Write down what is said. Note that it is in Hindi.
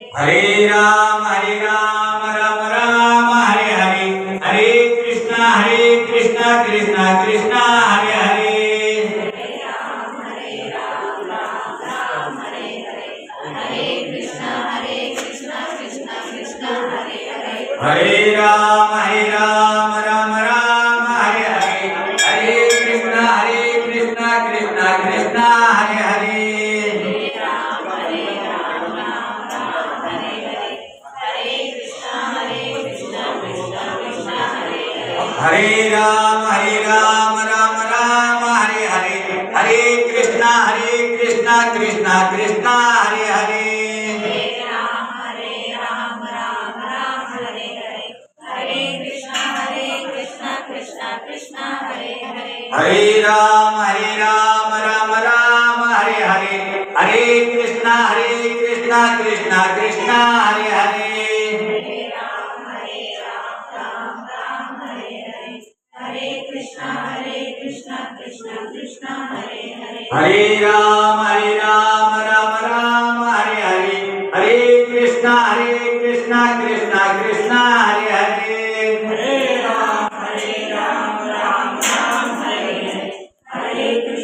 हरे राम राम राम हरे हरे, हरे कृष्णा कृष्णा कृष्णा हरे हरे। हरे राम राम हरे हरे, हरे कृष्णा कृष्णा कृष्णा हरे हरे। हरे राम राम हरे हरे, हरे कृष्णा कृष्णा कृष्णा हरे हरे। हरे राम राम हरे हरे, हरे कृष्णा कृष्णा कृष्णा हरे हरे। हरे राम